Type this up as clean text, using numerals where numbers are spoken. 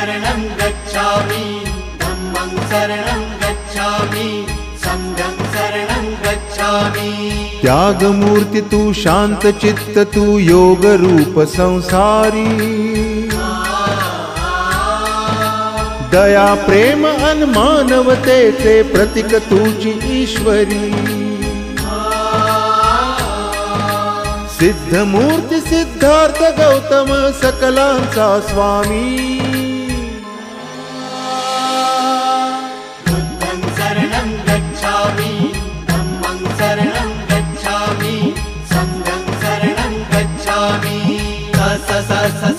शरणं गच्छामि, धम्मं शरणं गच्छामि, संघं शरणं गच्छामि। त्याग मूर्ति तू शांत चित्त तू योग रूप संसारी, दया प्रेम अन मानवतेचे प्रतीक तुझी ईश्वरी। सिद्ध मूर्ति सिद्धार्थ गौतम सकलांचा स्वामी। बुद्धं शरणं गच्छामि, धम्मं शरणं गच्छामि, संघं शरणं गच्छामि। स स स स